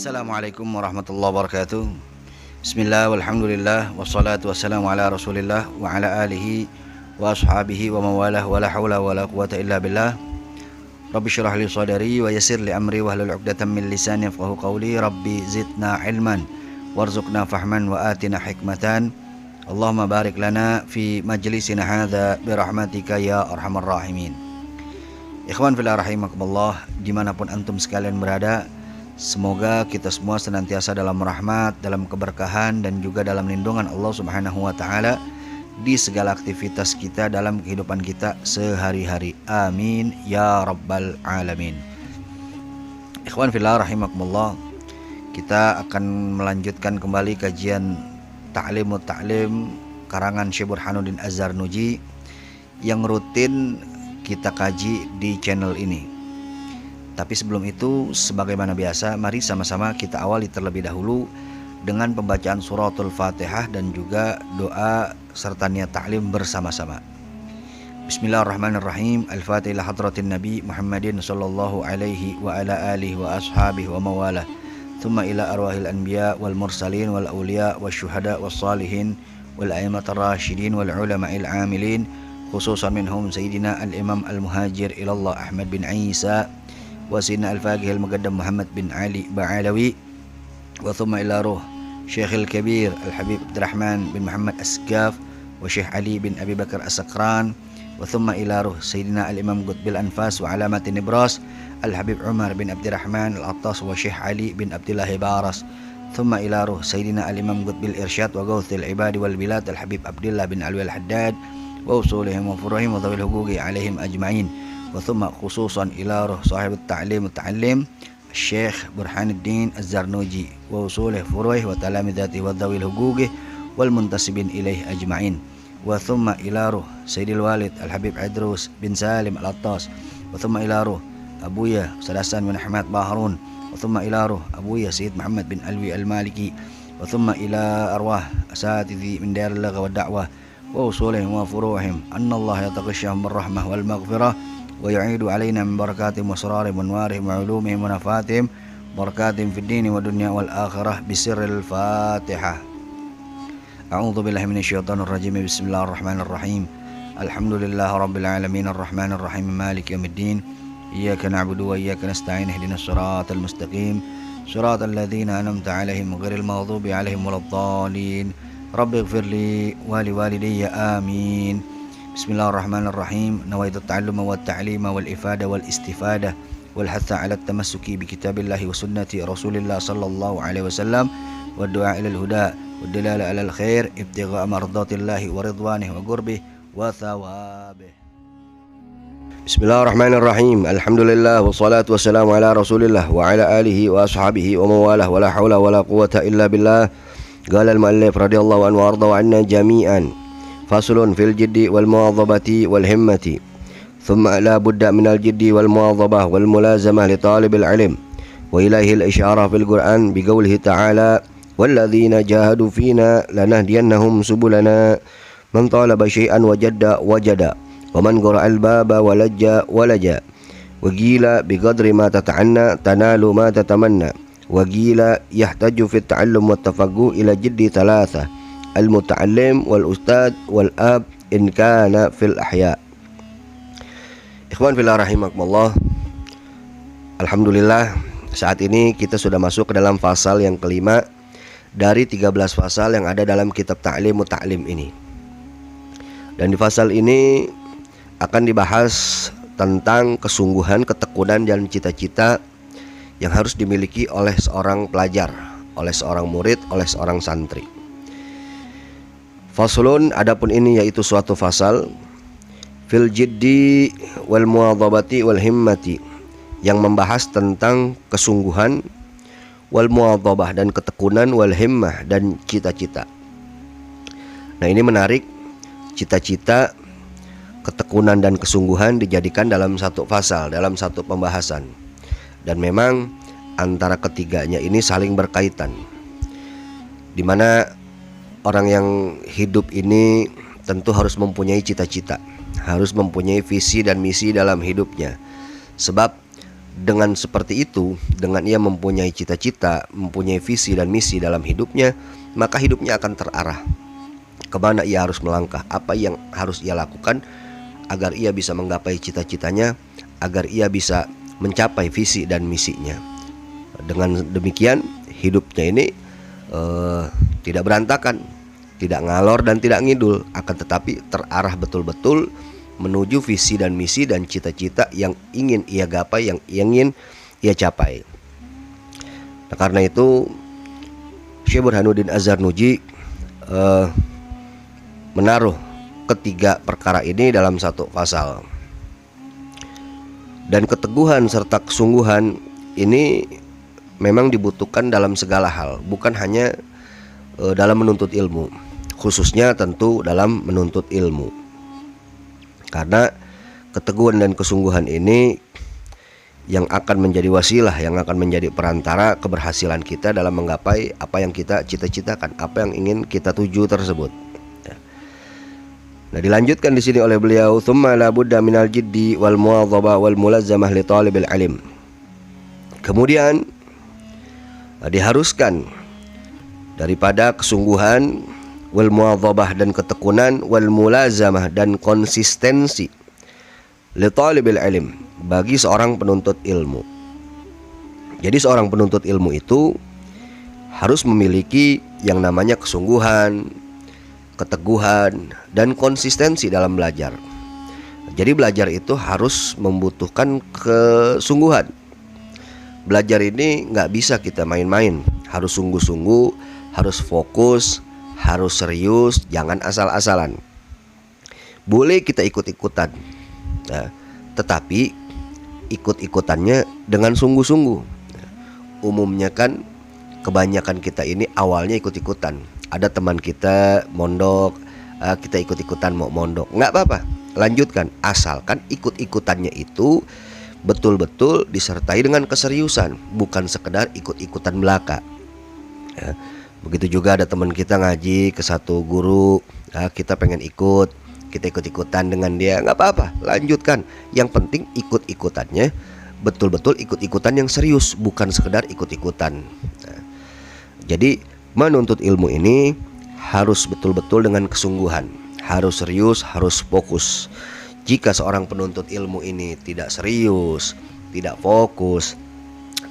Assalamualaikum warahmatullahi wabarakatuh. Bismillah walhamdulillah wassalatu wassalamu ala rasulillah wa ala alihi wa ashabihi wa mawalah wa la hawla wa la quwata illa billah. Rabbi syrah li sadari wa yassir li amri wa hlul 'uqdatam min lisani yafqahu qawli. Rabbi zidna ilman warzuqna fahman wa atina hikmatan. Allahumma barik lana fi majlisina hadza bi rahmatika ya arhamar rahimin. Ikhwan fillah rahimakumullah, dimanapun antum sekalian berada, semoga kita semua senantiasa dalam rahmat, dalam keberkahan, dan juga dalam lindungan Allah Subhanahu wa Ta'ala di segala aktivitas kita dalam kehidupan kita sehari-hari. Amin ya rabbal alamin. Ikhwan fillah rahimakumullah, kita akan melanjutkan kembali kajian Ta'limut Ta'lim karangan Syekh Burhanuddin Az-Zarnuji yang rutin kita kaji di channel ini. Tapi sebelum itu, sebagaimana biasa, mari sama-sama kita awali terlebih dahulu dengan pembacaan suratul Fatihah dan juga doa serta niat ta'lim bersama-sama. Bismillahirrahmanirrahim. Al-Fatihah hadratin Nabi Muhammadin sallallahu alaihi wa ala alihi wa ashabihi wa mawalah. Thumma ila arwahil anbiya wal mursalin wal awliya wal syuhada wal salihin wal a'immatar rasyidin wal ulama'il amilin, khususan minhum Sayyidina al-Imam al-Muhajir ilallah Ahmad bin Isa wa Sayyidina al-Faqih al-Muqaddam Muhammad bin Ali Ba'alawi, wa thumma ila ruh Syekh al-Kabir al-Habib Abdurrahman bin Muhammad Asgaf wa Syekh Ali bin Abi Bakar As-Sakran, wa thumma ila ruh Sayyidina al-Imam Qutbil Anfas wa Alamatin Nibras al-Habib Umar bin Abdurrahman al-Attas wa Syekh Ali bin Abdullah Baras, thumma ila ruh Sayyidina al-Imam Qutbil Irsyad wa Gawthil Ibadi wal Bilad al-Habib Abdullah bin Alwi al-Haddad wa usulihim wa furuhim wa dhawil huquqi alaihim ajma'in, wa thumma khususan ila ruh sahibut ta'lim muta'allim Syekh Burhanuddin Az-Zarnuji wa usulih furuih wa talamidati wa dhawil huquqi wal muntasibin ilaih ajma'in, wa thumma ila ruh Sayyidil Walid Al-Habib Idrus bin Salim Al-Attas, wa thumma ila ruh Abuya Ustaz Hasan bin Ahmad Baharun, wa thumma ila ruh Abuya Sayyid Muhammad bin Alwi Al-Maliki, wa thumma ila arwah asatidhi min Darul Lagha wa Da'wah wa usulihim wa furuhim anna Allah yataghashshahum bir-rahmah wal maghfirah wa yu'idu alaina min barakatihim wa asrarihim wa anwarihim wa ulumihim wa nafatihim barakatihim fid dini wa dunya wal akhirah bisirril Fatihah. A'udzu billahi minasyaitonir rajim. Bismillahirrahmanirrahim. Alhamdulillahi rabbil alamin arrahmanir rahim maliki yaumiddin. Iyyaka na'budu wa iyyaka nasta'in ihdinas siratal mustaqim siratal ladzina an'amta 'alaihim ghairil maghdubi 'alaihim waladdallin. Rabbighfirli wa liwalidayya amin. Bismillahirrahmanirrahim. Nawaitu ta'alluma wa ta'lima wal ifada wal istifada wal hatha 'ala at-tamassuki bi kitabillahi wa sunnati rasulillah sallallahu alaihi wasallam wa du'a ila al-huda wa dalala 'ala al-khair ibtigha'a mardatillahi wa ridwanihi wa qurbih wa thawabih. Bismillahirrahmanirrahim. Alhamdulillah wassalatu wassalamu ala rasulillah wa ala alihi wa ashabihi wa mawalah wa la hawla wa la quwata illa billah. Qala al-mu'allif radhiyallahu anhu wa arda 'anna jami'an. Faslun fil jiddi wal muwadhabati wal himmati. Thumma la budda min al jiddi wal muwadhabah wal mulazamah li talibil ilm. Wa ilaihi al isyarah fil Qur'an bi qawlihi ta'ala walladzina jahadu fina lanahdiyannahum subulana man talaba syai'an wajada wajada wa man qara'a al baba walajja walaja wa qila bi qadri ma tata'anna tanalu ma tatamanna wa qila yahtaju fi at-ta'allum wa at-tafaqquh ila jiddi thalatha al-muta'allim wal ustad wal ab in kana fil ahya. Ikhwan fillah rahimakumullah, alhamdulillah saat ini kita sudah masuk ke dalam fasal yang kelima dari 13 fasal yang ada dalam kitab Ta'limut Ta'lim ini. Dan di fasal ini akan dibahas tentang kesungguhan, ketekunan dan cita-cita yang harus dimiliki oleh seorang pelajar, oleh seorang murid, oleh seorang santri. Faslun, adapun ini yaitu suatu fasal fil jiddi wal muwadhabati wal himmati, yang membahas tentang kesungguhan, wal muwadhabah dan ketekunan, wal himmah dan cita-cita. Nah, ini menarik, cita-cita, ketekunan dan kesungguhan dijadikan dalam satu fasal, dalam satu pembahasan. Dan memang antara ketiganya ini saling berkaitan, di mana orang yang hidup ini tentu harus mempunyai cita-cita, harus mempunyai visi dan misi dalam hidupnya. Sebab dengan seperti itu, dengan ia mempunyai cita-cita, mempunyai visi dan misi dalam hidupnya, maka hidupnya akan terarah kemana ia harus melangkah, apa yang harus ia lakukan agar ia bisa menggapai cita-citanya, agar ia bisa mencapai visi dan misinya. Dengan demikian hidupnya ini tidak berantakan, tidak ngalor dan tidak ngidul, akan tetapi terarah betul-betul menuju visi dan misi dan cita-cita yang ingin ia gapai, yang ingin ia capai. Nah, karena itu Syekh Burhanuddin Az-Zarnuji menaruh ketiga perkara ini dalam satu pasal. Dan keteguhan serta kesungguhan ini memang dibutuhkan dalam segala hal, bukan hanya dalam menuntut ilmu, khususnya tentu dalam menuntut ilmu. Karena keteguhan dan kesungguhan ini yang akan menjadi wasilah, yang akan menjadi perantara keberhasilan kita dalam menggapai apa yang kita cita-citakan, apa yang ingin kita tuju tersebut. Nah, dilanjutkan di sini oleh beliau, "Tsumma la budda minal jiddi wal muwadhabah wal mulazzamah li talibil ilm." Kemudian diharuskan daripada kesungguhan, wal muwadhabah dan ketekunan, wal mulazamah dan konsistensi, li talibil ilm, bagi seorang penuntut ilmu. Jadi seorang penuntut ilmu itu harus memiliki yang namanya kesungguhan, keteguhan, dan konsistensi dalam belajar. Jadi belajar itu harus membutuhkan kesungguhan. Belajar ini nggak bisa kita main-main, harus sungguh-sungguh, harus fokus, harus serius, jangan asal-asalan. Boleh kita ikut-ikutan, nah, tetapi ikut-ikutannya dengan sungguh-sungguh. Umumnya kan kebanyakan kita ini awalnya ikut-ikutan. Ada teman kita mondok, kita ikut-ikutan mau mondok, nggak apa-apa, lanjutkan, asalkan ikut-ikutannya itu betul-betul disertai dengan keseriusan, bukan sekedar ikut-ikutan belaka. Ya, begitu juga ada teman kita ngaji ke satu guru, kita pengen ikut, kita ikut-ikutan dengan dia, nggak apa-apa, lanjutkan. Yang penting ikut-ikutannya betul-betul ikut-ikutan yang serius, bukan sekedar ikut-ikutan. Nah, jadi menuntut ilmu ini harus betul-betul dengan kesungguhan, harus serius, harus fokus. Jika seorang penuntut ilmu ini tidak serius, tidak fokus,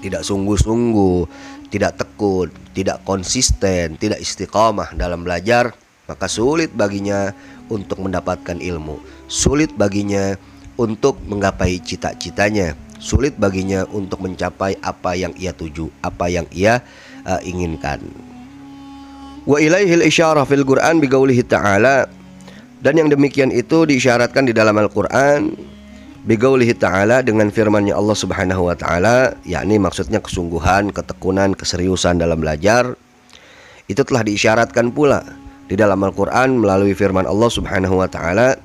tidak sungguh-sungguh, tidak tekun, tidak konsisten, tidak istiqamah dalam belajar, maka sulit baginya untuk mendapatkan ilmu, sulit baginya untuk menggapai cita-citanya, sulit baginya untuk mencapai apa yang ia tuju, apa yang ia inginkan. Wa ilaihil isyarah fil Qur'an bi qaulihi ta'ala, dan yang demikian itu diisyaratkan di dalam Al-Qur'an bi qaulihi ta'ala, dengan firman-Nya Allah Subhanahu wa taala, yakni maksudnya kesungguhan, ketekunan, keseriusan dalam belajar. Itu telah diisyaratkan pula di dalam Al-Qur'an melalui firman Allah Subhanahu wa taala,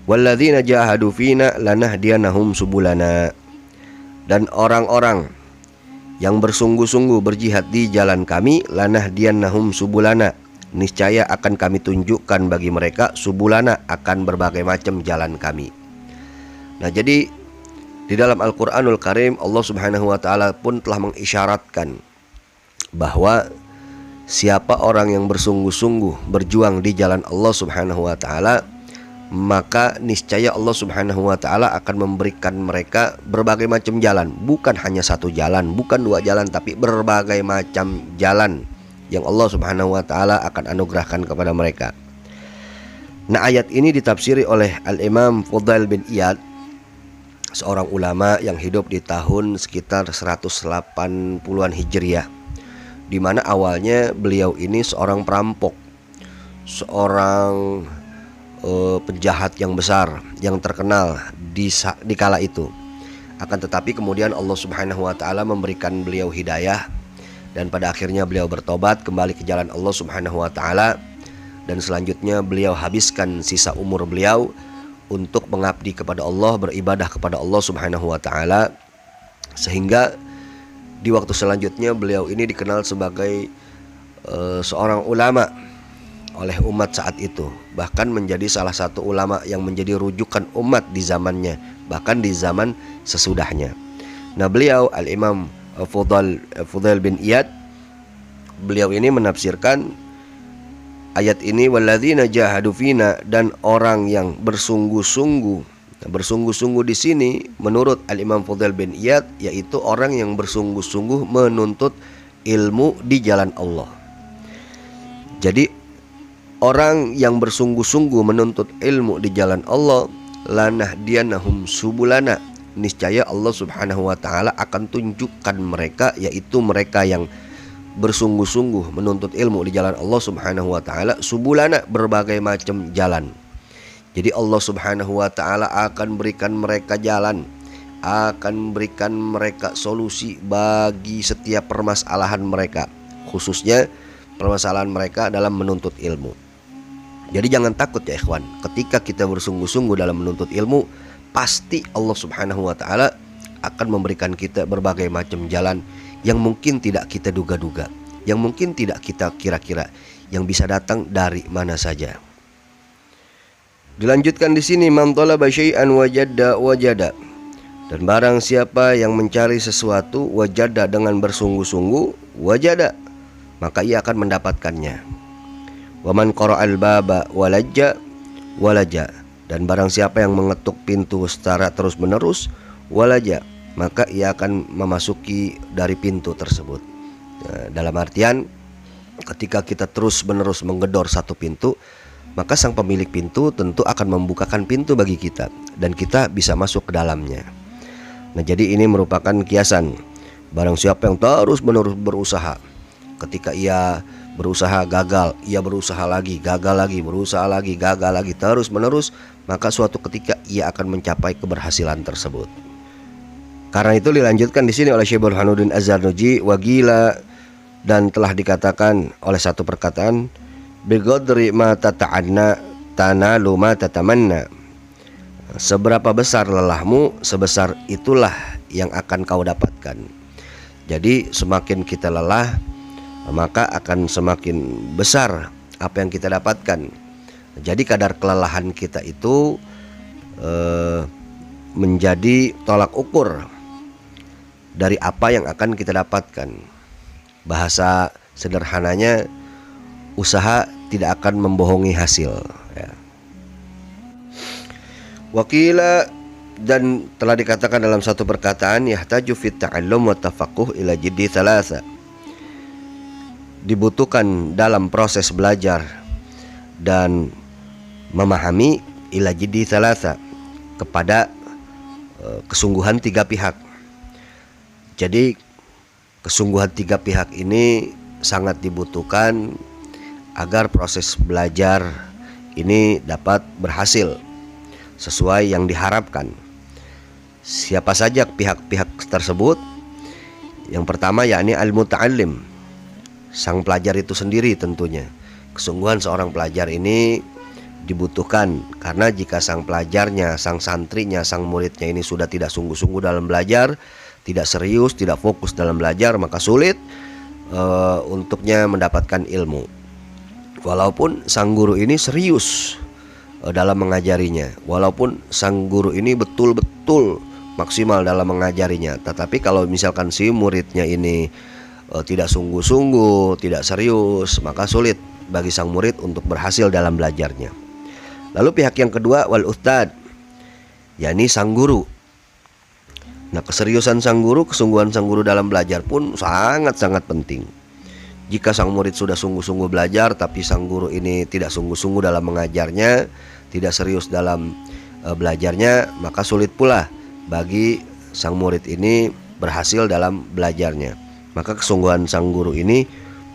walladzina jahadu fina lanahdiyanahum subulana, dan orang-orang yang bersungguh-sungguh berjihad di jalan kami, lanahdiyannahum subulana, niscaya akan kami tunjukkan bagi mereka subulana, akan berbagai macam jalan kami. Nah, jadi di dalam Al-Qur'anul Karim Allah Subhanahu wa taala pun telah mengisyaratkan bahwa siapa orang yang bersungguh-sungguh berjuang di jalan Allah Subhanahu wa taala, maka niscaya Allah Subhanahu wa taala akan memberikan mereka berbagai macam jalan, bukan hanya satu jalan, bukan dua jalan, tapi berbagai macam jalan yang Allah Subhanahu wa taala akan anugerahkan kepada mereka. Nah, ayat ini ditafsiri oleh Al-Imam Fudail bin Iyad, seorang ulama yang hidup di tahun sekitar 180-an Hijriah, di mana awalnya beliau ini seorang perampok, seorang penjahat yang besar, yang terkenal di kala itu. Akan tetapi kemudian Allah Subhanahu wa taala memberikan beliau hidayah, dan pada akhirnya beliau bertobat kembali ke jalan Allah Subhanahu wa taala, dan selanjutnya beliau habiskan sisa umur beliau untuk mengabdi kepada Allah, beribadah kepada Allah Subhanahu wa taala, sehingga di waktu selanjutnya beliau ini dikenal sebagai seorang ulama oleh umat saat itu, bahkan menjadi salah satu ulama yang menjadi rujukan umat di zamannya, bahkan di zaman sesudahnya. Nah, beliau Al-Imam Fudail bin Iyad, beliau ini menafsirkan ayat ini, walladzina jahadu fina, dan orang yang bersungguh-sungguh. Nah, bersungguh-sungguh di sini menurut Al-Imam Fudail bin Iyad yaitu orang yang bersungguh-sungguh menuntut ilmu di jalan Allah. Jadi orang yang bersungguh-sungguh menuntut ilmu di jalan Allah, lanahdiyanahum subulana, niscaya Allah Subhanahu wa taala akan tunjukkan mereka, yaitu mereka yang bersungguh-sungguh menuntut ilmu di jalan Allah Subhanahu wa taala, subulana, berbagai macam jalan. Jadi Allah Subhanahu wa taala akan berikan mereka jalan, akan berikan mereka solusi bagi setiap permasalahan mereka, khususnya permasalahan mereka dalam menuntut ilmu. Jadi jangan takut ya ikhwan, ketika kita bersungguh-sungguh dalam menuntut ilmu, pasti Allah Subhanahu wa taala akan memberikan kita berbagai macam jalan yang mungkin tidak kita duga-duga, yang mungkin tidak kita kira-kira, yang bisa datang dari mana saja. Dilanjutkan di sini, man talaba syai'an wajada, dan barang siapa yang mencari sesuatu, wajada, dengan bersungguh-sungguh, wajada, maka ia akan mendapatkannya. Wa man qara'al baba walaja, dan barang siapa yang mengetuk pintu secara terus-menerus, walaja, maka ia akan memasuki dari pintu tersebut. Nah, dalam artian ketika kita terus-menerus menggedor satu pintu, maka sang pemilik pintu tentu akan membukakan pintu bagi kita dan kita bisa masuk ke dalamnya. Nah, jadi ini merupakan kiasan. Barang siapa yang terus-menerus berusaha, ketika ia berusaha gagal, ia berusaha lagi, gagal lagi, berusaha lagi, gagal lagi, terus-menerus, maka suatu ketika ia akan mencapai keberhasilan tersebut. Karena itu dilanjutkan di sini oleh Syekh Burhanuddin Az-Zarnuji, wagila, dan telah dikatakan oleh satu perkataan, biqadri ma tata'anna tanalu ma tatamanna. Seberapa besar lelahmu, sebesar itulah yang akan kau dapatkan. Jadi semakin kita lelah, maka akan semakin besar apa yang kita dapatkan. Jadi kadar kelelahan kita itu menjadi tolak ukur dari apa yang akan kita dapatkan. Bahasa sederhananya, usaha tidak akan membohongi hasil ya. Wakila, dan telah dikatakan dalam satu perkataan, yahtaju fit ta'allum wa tafaqquh ila jiddi thalatha, dibutuhkan dalam proses belajar dan memahami ila jiddi thalatha, kepada kesungguhan tiga pihak. Jadi kesungguhan tiga pihak ini sangat dibutuhkan agar proses belajar ini dapat berhasil sesuai yang diharapkan. Siapa saja pihak-pihak tersebut? Yang pertama yakni al-muta'allim, sang pelajar itu sendiri tentunya. Kesungguhan seorang pelajar ini dibutuhkan, karena jika sang pelajarnya, sang santrinya, sang muridnya ini sudah tidak sungguh-sungguh dalam belajar, tidak serius, tidak fokus dalam belajar, maka sulit untuknya mendapatkan ilmu. Walaupun sang guru ini serius dalam mengajarinya, walaupun sang guru ini betul-betul maksimal dalam mengajarinya, tetapi kalau misalkan si muridnya ini tidak sungguh-sungguh, tidak serius, maka sulit bagi sang murid untuk berhasil dalam belajarnya. Lalu pihak yang kedua, wal ustad, yakni sang guru. Nah, keseriusan sang guru, kesungguhan sang guru dalam belajar pun sangat-sangat penting. Jika sang murid sudah sungguh-sungguh belajar, tapi sang guru ini tidak sungguh-sungguh dalam mengajarnya, tidak serius dalam belajarnya, maka sulit pula bagi sang murid ini berhasil dalam belajarnya. Maka kesungguhan sang guru ini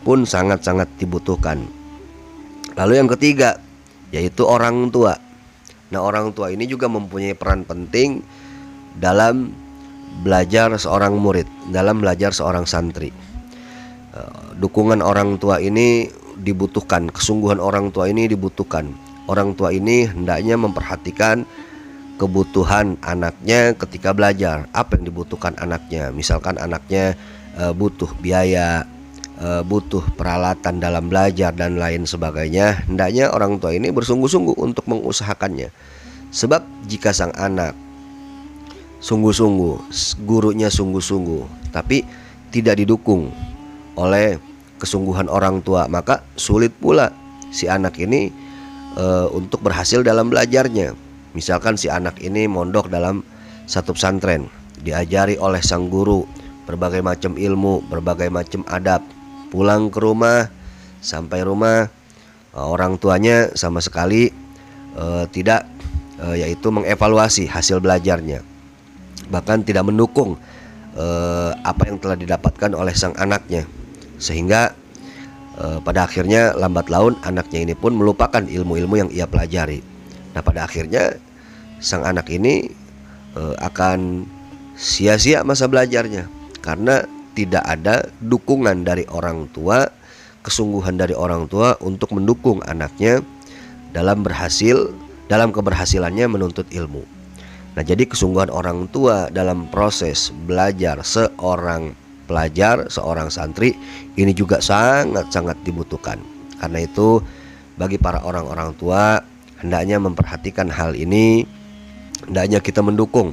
pun sangat-sangat dibutuhkan. Lalu yang ketiga, yaitu orang tua. Nah, orang tua ini juga mempunyai peran penting dalam belajar seorang murid, dalam belajar seorang santri. Dukungan orang tua ini dibutuhkan, kesungguhan orang tua ini dibutuhkan. Orang tua ini hendaknya memperhatikan kebutuhan anaknya ketika belajar. Apa yang dibutuhkan anaknya? Misalkan anaknya butuh biaya, butuh peralatan dalam belajar dan lain sebagainya, hendaknya orang tua ini bersungguh-sungguh untuk mengusahakannya. Sebab jika sang anak sungguh-sungguh, gurunya sungguh-sungguh, tapi tidak didukung oleh kesungguhan orang tua, maka sulit pula si anak ini untuk berhasil dalam belajarnya. Misalkan si anak ini mondok dalam satu pesantren, diajari oleh sang guru berbagai macam ilmu, berbagai macam adab. Pulang ke rumah, sampai rumah orang tuanya sama sekali tidak yaitu mengevaluasi hasil belajarnya, bahkan tidak mendukung apa yang telah didapatkan oleh sang anaknya, sehingga pada akhirnya lambat laun anaknya ini pun melupakan ilmu-ilmu yang ia pelajari. Nah, pada akhirnya sang anak ini akan sia-sia masa belajarnya karena tidak ada dukungan dari orang tua, kesungguhan dari orang tua untuk mendukung anaknya dalam keberhasilannya menuntut ilmu. Nah, jadi kesungguhan orang tua dalam proses belajar seorang pelajar, seorang santri ini juga sangat-sangat dibutuhkan. Karena itu bagi para orang-orang tua hendaknya memperhatikan hal ini, hendaknya kita mendukung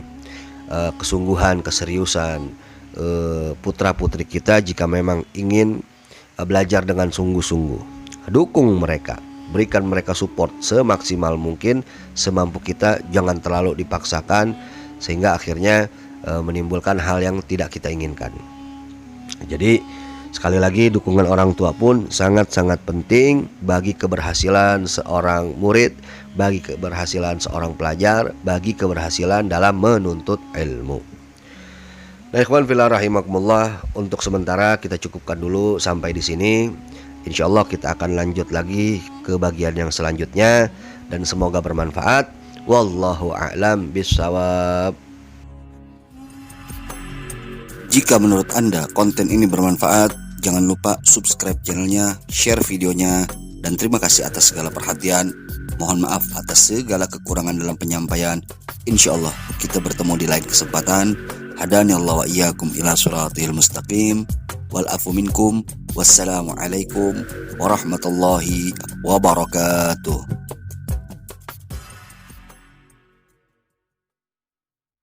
kesungguhan, keseriusan putra-putri kita jika memang ingin belajar dengan sungguh-sungguh. Dukung mereka, berikan mereka support semaksimal mungkin, semampu kita, jangan terlalu dipaksakan sehingga akhirnya menimbulkan hal yang tidak kita inginkan. Jadi sekali lagi, dukungan orang tua pun sangat-sangat penting bagi keberhasilan seorang murid, bagi keberhasilan seorang pelajar, bagi keberhasilan dalam menuntut ilmu. Nah, ikhwan fillah rahimakumullah, untuk sementara kita cukupkan dulu sampai di sini. Insyaallah kita akan lanjut lagi ke bagian yang selanjutnya dan semoga bermanfaat. Wallahu a'lam bishawab. Jika menurut Anda konten ini bermanfaat, jangan lupa subscribe channelnya, share videonya, dan terima kasih atas segala perhatian. Mohon maaf atas segala kekurangan dalam penyampaian. Insyaallah kita bertemu di lain kesempatan. Hadani Allah wa iyyakum ila siratil mustaqim. Wal afu minkum. Wassalamualaikum warahmatullahi wabarakatuh.